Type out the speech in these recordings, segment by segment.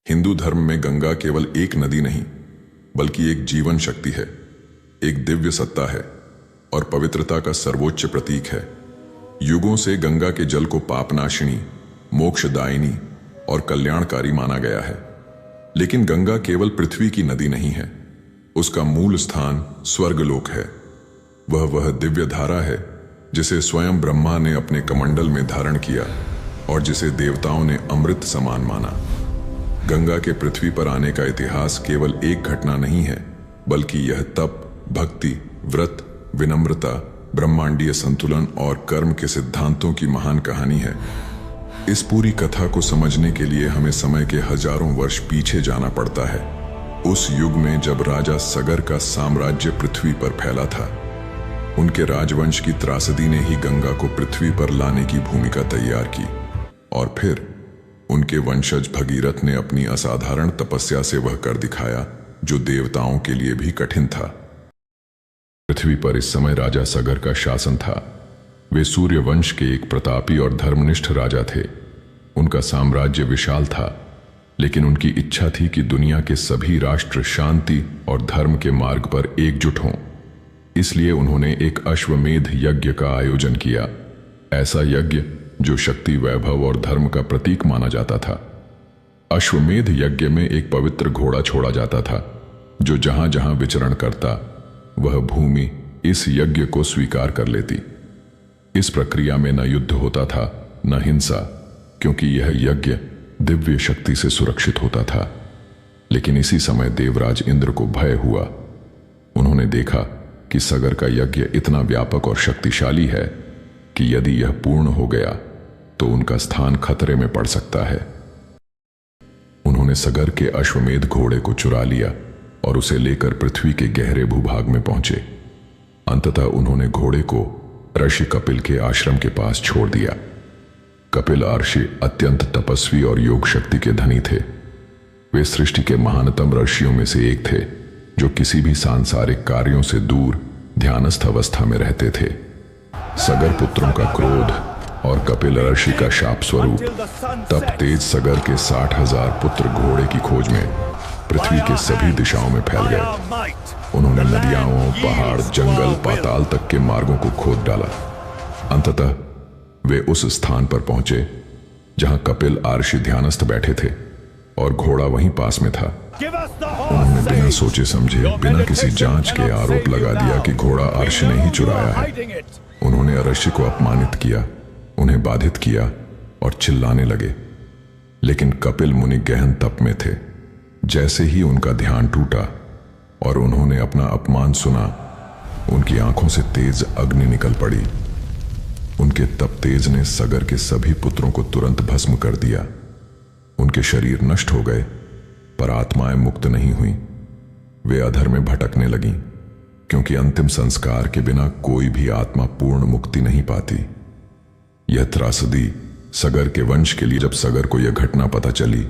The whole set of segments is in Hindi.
हिंदू धर्म में गंगा केवल एक नदी नहीं बल्कि एक जीवन शक्ति है, एक दिव्य सत्ता है और पवित्रता का सर्वोच्च प्रतीक है। युगों से गंगा के जल को पापनाशिनी, मोक्षदायिनी और कल्याणकारी माना गया है। लेकिन गंगा केवल पृथ्वी की नदी नहीं है, उसका मूल स्थान स्वर्गलोक है। वह दिव्य धारा है जिसे स्वयं ब्रह्मा ने अपने कमंडल में धारण किया और जिसे देवताओं ने अमृत समान माना। गंगा के पृथ्वी पर आने का इतिहास केवल एक घटना नहीं है, बल्कि यह तप, भक्ति, व्रत, विनम्रता, ब्रह्मांडीय संतुलन और कर्म के सिद्धांतों की महान कहानी है। इस पूरी कथा को समझने के लिए हमें समय के हजारों वर्ष पीछे जाना पड़ता है, उस युग में जब राजा सगर का साम्राज्य पृथ्वी पर फैला था। उनके राजवंश की त्रासदी ने ही गंगा को पृथ्वी पर लाने की भूमिका तैयार की और फिर उनके वंशज भगीरथ ने अपनी असाधारण तपस्या से वह कर दिखाया जो देवताओं के लिए भी कठिन था। पृथ्वी पर इस समय राजा सगर का शासन था। वे सूर्य वंश के एक प्रतापी और धर्मनिष्ठ राजा थे। उनका साम्राज्य विशाल था, लेकिन उनकी इच्छा थी कि दुनिया के सभी राष्ट्र शांति और धर्म के मार्ग पर एकजुट हों। इसलिए उन्होंने एक अश्वमेध यज्ञ का आयोजन किया, ऐसा यज्ञ जो शक्ति, वैभव और धर्म का प्रतीक माना जाता था। अश्वमेध यज्ञ में एक पवित्र घोड़ा छोड़ा जाता था जो जहां जहां विचरण करता वह भूमि इस यज्ञ को स्वीकार कर लेती। इस प्रक्रिया में न युद्ध होता था न हिंसा, क्योंकि यह यज्ञ दिव्य शक्ति से सुरक्षित होता था। लेकिन इसी समय देवराज इंद्र को भय हुआ। उन्होंने देखा कि सगर का यज्ञ इतना व्यापक और शक्तिशाली है कि यदि यह पूर्ण हो गया तो उनका स्थान खतरे में पड़ सकता है। उन्होंने सगर के अश्वमेध घोड़े को चुरा लिया और उसे लेकर पृथ्वी के गहरे भूभाग में पहुंचे। अंततः उन्होंने घोड़े को ऋषि कपिल के आश्रम के पास छोड़ दिया। कपिल ऋषि अत्यंत तपस्वी और योग शक्ति के धनी थे। वे सृष्टि के महानतम ऋषियों में से एक थे जो किसी भी सांसारिक कार्यों से दूर ध्यानस्थ अवस्था में रहते थे। सगर पुत्रों का क्रोध और कपिल ऋषि का शाप स्वरूप तप तेज सगर के 60,000 पुत्र घोड़े की खोज में पृथ्वी के सभी दिशाओं में फैल गए। उन्होंने नदियां, पहाड़, जंगल, पाताल तक के मार्गों को खोद डाला। अंततः वे उस स्थान पर पहुंचे जहां कपिल ऋषि ध्यानस्थ बैठे थे और घोड़ा वहीं पास में था। उन्होंने बिना सोचे समझे, बिना किसी जांच के आरोप लगा दिया कि घोड़ा ऋषि ने ही चुराया है। उन्होंने ऋषि को अपमानित किया, उन्हें बाधित किया और चिल्लाने लगे। लेकिन कपिल मुनि गहन तप में थे। जैसे ही उनका ध्यान टूटा और उन्होंने अपना अपमान सुना, उनकी आंखों से तेज अग्नि निकल पड़ी। उनके तप तेज ने सगर के सभी पुत्रों को तुरंत भस्म कर दिया। उनके शरीर नष्ट हो गए, पर आत्माएं मुक्त नहीं हुई। वे अधर में भटकने लगीं, क्योंकि अंतिम संस्कार के बिना कोई भी आत्मा पूर्ण मुक्ति नहीं पाती। यह त्रासदी सगर के वंश के लिए। जब सगर को यह घटना पता चली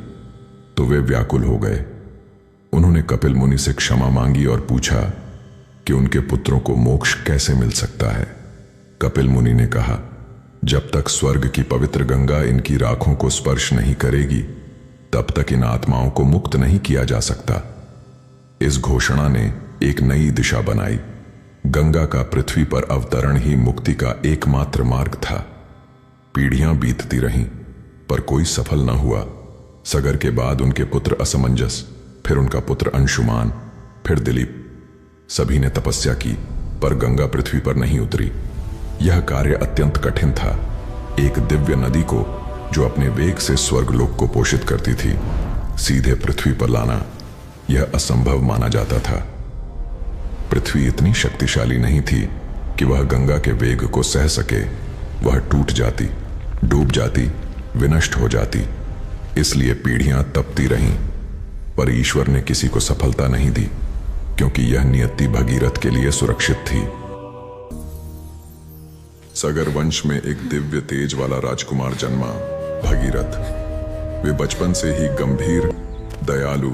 तो वे व्याकुल हो गए। उन्होंने कपिल मुनि से क्षमा मांगी और पूछा कि उनके पुत्रों को मोक्ष कैसे मिल सकता है। कपिल मुनि ने कहा, जब तक स्वर्ग की पवित्र गंगा इनकी राखों को स्पर्श नहीं करेगी, तब तक इन आत्माओं को मुक्त नहीं किया जा सकता। इस घोषणा ने एक नई दिशा बनाई। गंगा का पृथ्वी पर अवतरण ही मुक्ति का एकमात्र मार्ग था। पीढ़ियां बीतती रहीं, पर कोई सफल न हुआ। सगर के बाद उनके पुत्र असमंजस, फिर उनका पुत्र अंशुमान, फिर दिलीप, सभी ने तपस्या की, पर गंगा पृथ्वी पर नहीं उतरी। यह कार्य अत्यंत कठिन था। एक दिव्य नदी को जो अपने वेग से स्वर्गलोक को पोषित करती थी, सीधे पृथ्वी पर लाना यह असंभव माना जाता था। पृथ्वी इतनी शक्तिशाली नहीं थी कि वह गंगा के वेग को सह सके। वह टूट जाती, डूब जाती, विनष्ट हो जाती। इसलिए पीढ़ियां तपती रहीं, पर ईश्वर ने किसी को सफलता नहीं दी, क्योंकि यह नियति भगीरथ के लिए सुरक्षित थी। सगर वंश में एक दिव्य तेज वाला राजकुमार जन्मा, भगीरथ। वे बचपन से ही गंभीर, दयालु,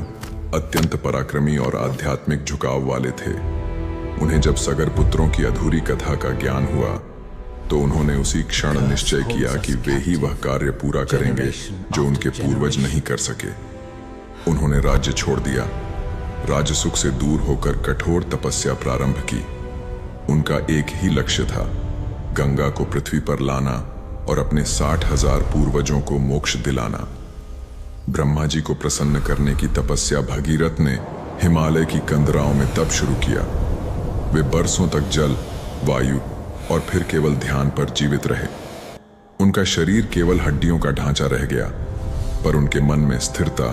अत्यंत पराक्रमी और आध्यात्मिक झुकाव वाले थे। उन्हें जब सगर पुत्रों की अधूरी कथा का ज्ञान हुआ तो उन्होंने उसी क्षण निश्चय किया कि वे ही वह कार्य पूरा करेंगे जो उनके पूर्वज नहीं कर सके। उन्होंने राज्य छोड़ दिया, राजसुख से दूर होकर कठोर तपस्या प्रारंभ की। उनका एक ही लक्ष्य था, गंगा को पृथ्वी पर लाना और अपने 60,000 पूर्वजों को मोक्ष दिलाना। ब्रह्मा जी को प्रसन्न करने की तपस्या भगीरथ ने हिमालय की कंदराओं में तब शुरू किया। वे बरसों तक जल, वायु और फिर केवल ध्यान पर जीवित रहे। उनका शरीर केवल हड्डियों का ढांचा रह गया, पर उनके मन में स्थिरता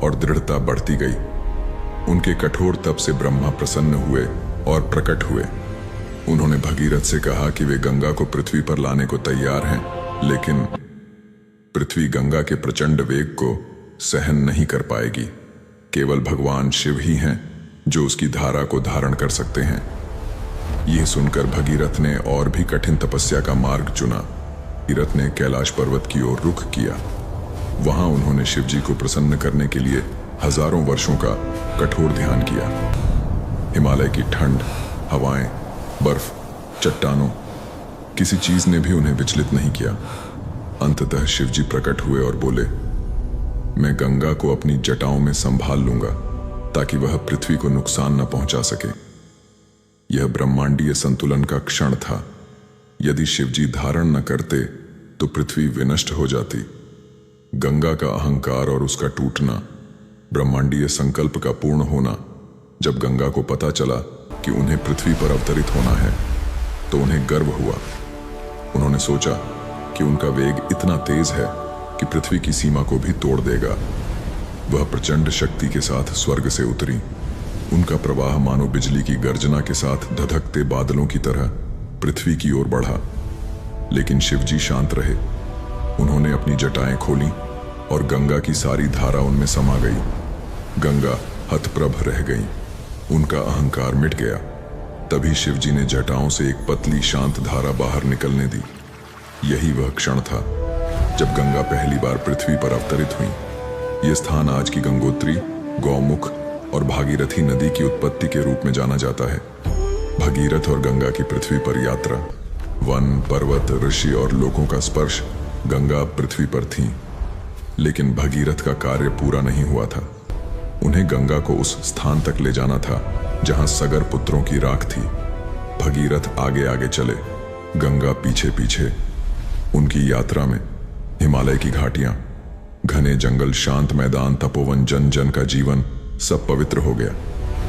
और दृढ़ता बढ़ती गई। उनके कठोर तप से ब्रह्मा प्रसन्न हुए और प्रकट हुए। उन्होंने भगीरथ से कहा कि वे गंगा को पृथ्वी पर लाने को तैयार हैं, लेकिन पृथ्वी गंगा के प्रचंड वेग को सहन नहीं कर पाएगी। केवल भगवान शिव ही हैं जो उसकी धारा को धारण कर सकते हैं। यह सुनकर भगीरथ ने और भी कठिन तपस्या का मार्ग चुना। भगीरथ ने कैलाश पर्वत की ओर रुख किया। वहां उन्होंने शिवजी को प्रसन्न करने के लिए हजारों वर्षों का कठोर ध्यान किया। हिमालय की ठंड, हवाएं, बर्फ, चट्टानों, किसी चीज ने भी उन्हें विचलित नहीं किया। अंततः शिवजी प्रकट हुए और बोले, मैं गंगा को अपनी जटाओं में संभाल लूंगा ताकि वह पृथ्वी को नुकसान न पहुंचा सके। यह ब्रह्मांडीय संतुलन का क्षण था। यदि शिवजी धारण न करते तो पृथ्वी विनष्ट हो जाती। गंगा का अहंकार और उसका टूटना, ब्रह्मांडीय संकल्प का पूर्ण होना। जब गंगा को पता चला कि उन्हें पृथ्वी पर अवतरित होना है तो उन्हें गर्व हुआ। उन्होंने सोचा कि उनका वेग इतना तेज है कि पृथ्वी की सीमा को भी तोड़ देगा। वह प्रचंड शक्ति के साथ स्वर्ग से उतरी। उनका प्रवाह मानो बिजली की गर्जना के साथ धधकते बादलों की तरह पृथ्वी की ओर बढ़ा। लेकिन शिवजी शांत रहे। उन्होंने अपनी जटाएं खोली और गंगा की सारी धारा उनमें समा गई। गंगा हतप्रभ रह गई। उनका अहंकार मिट गया। तभी शिवजी ने जटाओं से एक पतली शांत धारा बाहर निकलने दी। यही वह क्षण था जब गंगा पहली बार पृथ्वी पर अवतरित हुई। यह स्थान आज की गंगोत्री, गौमुख और भागीरथी नदी की उत्पत्ति के रूप में जाना जाता है। भगीरथ और गंगा की पृथ्वी पर यात्रा, वन, पर्वत, ऋषि और लोगों का स्पर्श गंगा पृथ्वी पर थी। लेकिन भगीरथ का कार्य पूरा नहीं हुआ था। उन्हें गंगा को उस स्थान तक ले जाना था जहां सगर पुत्रों की राख थी। भगीरथ आगे आगे चले, गंगा पीछे पीछे। उनकी यात्रा में हिमालय की घाटियां, घने जंगल, शांत मैदान, तपोवन, जन जन का जीवन सब पवित्र हो गया।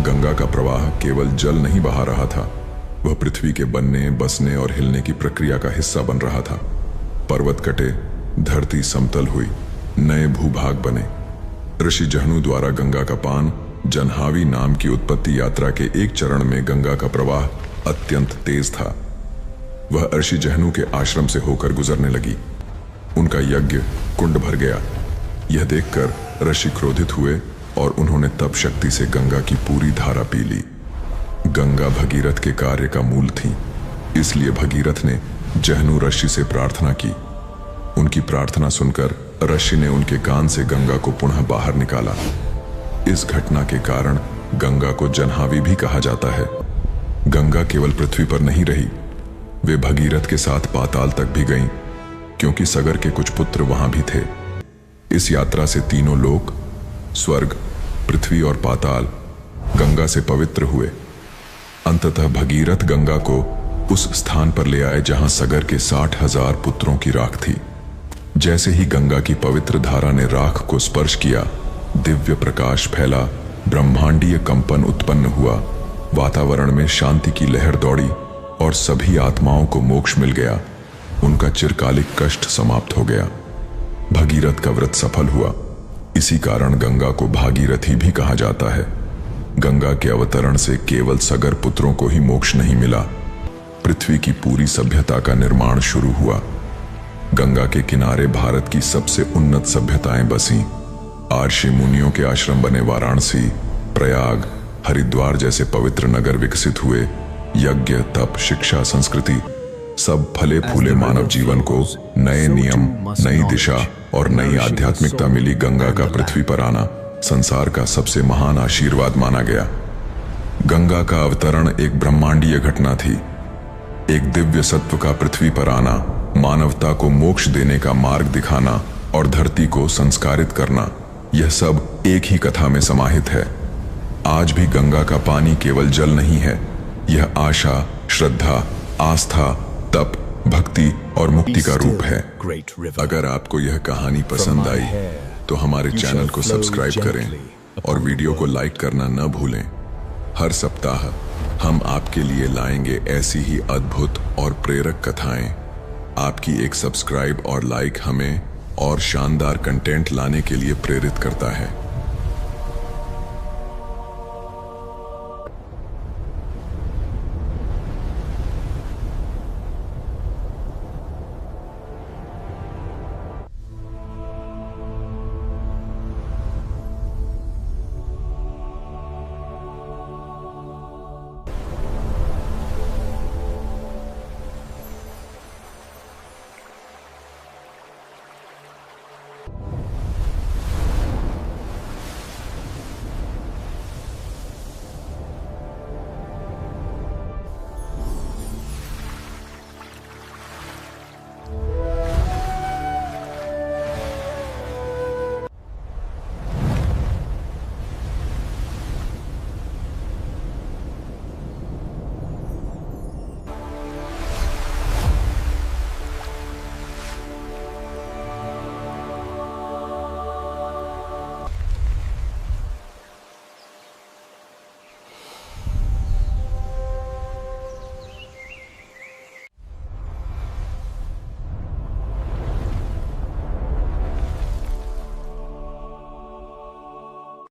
गंगा का प्रवाह केवल जल नहीं बहा रहा था, वह पृथ्वी के बनने, बसने और हिलने की प्रक्रिया का हिस्सा बन रहा था। पर्वत कटे, धरती समतल हुई, नए भूभाग बने। ऋषि जहनु द्वारा गंगा का पान, जनहावी नाम की उत्पत्ति यात्रा के एक चरण में गंगा का प्रवाह अत्यंत तेज था। वह ऋषि जहनु के आश्रम से होकर गुजरने लगी। उनका यज्ञ कुंड भर गया। यह देखकर ऋषि क्रोधित हुए और उन्होंने तप शक्ति से गंगा की पूरी धारा पी ली। गंगा भगीरथ के कार्य का मूल थी, इसलिए भगीरथ ने जहनु ऋषि से प्रार्थना की। उनकी प्रार्थना सुनकर ऋषि ने उनके कान से गंगा को पुनः बाहर निकाला। इस घटना के कारण गंगा को जनहावी भी कहा जाता है। गंगा केवल पृथ्वी पर नहीं रही, वे भगीरथ के साथ पाताल तक भी गईं, क्योंकि सगर के कुछ पुत्र वहां भी थे। इस यात्रा से तीनों लोक, स्वर्ग, पृथ्वी और पाताल गंगा से पवित्र हुए। अंततः भगीरथ गंगा को उस स्थान पर ले आए जहां सगर के 60,000 पुत्रों की राख थी। जैसे ही गंगा की पवित्र धारा ने राख को स्पर्श किया, दिव्य प्रकाश फैला, ब्रह्मांडीय कंपन उत्पन्न हुआ, वातावरण में शांति की लहर दौड़ी और सभी आत्माओं को मोक्ष मिल गया। उनका चिरकालिक कष्ट समाप्त हो गया। भगीरथ का व्रत सफल हुआ। इसी कारण गंगा को भागीरथी भी कहा जाता है। गंगा के अवतरण से केवल सगर पुत्रों को ही मोक्ष नहीं मिला, पृथ्वी की पूरी सभ्यता का निर्माण शुरू हुआ। गंगा के किनारे भारत की सबसे उन्नत सभ्यताएं बसीं। आर्षि मुनियों के आश्रम बने वाराणसी, प्रयाग, हरिद्वार जैसे पवित्र नगर विकसित हुए। यज्ञ, तप, शिक्षा, संस्कृति सब फले फूले मानव जीवन को नए नियम, नई दिशा और नई आध्यात्मिकता मिली। गंगा का पृथ्वी पर आना संसार का सबसे महान आशीर्वाद माना गया। गंगा का अवतरण एक ब्रह्मांडीय घटना थी। एक दिव्य सत्व का पृथ्वी पर आना, मानवता को मोक्ष देने का मार्ग दिखाना और धरती को संस्कारित करना। यह सब एक ही कथा में समाहित है। आज भी गंगा का पानी केवल जल नहीं है, यह आशा, श्रद्धा, आस्था, तप, भक्ति और मुक्ति का रूप है। अगर आपको यह कहानी पसंद आई तो हमारे चैनल को सब्सक्राइब करें और वीडियो को लाइक करना न भूलें। हर सप्ताह हम आपके लिए लाएंगे ऐसी ही अद्भुत और प्रेरक कथाएं। आपकी एक सब्सक्राइब और लाइक हमें और शानदार कंटेंट लाने के लिए प्रेरित करता है।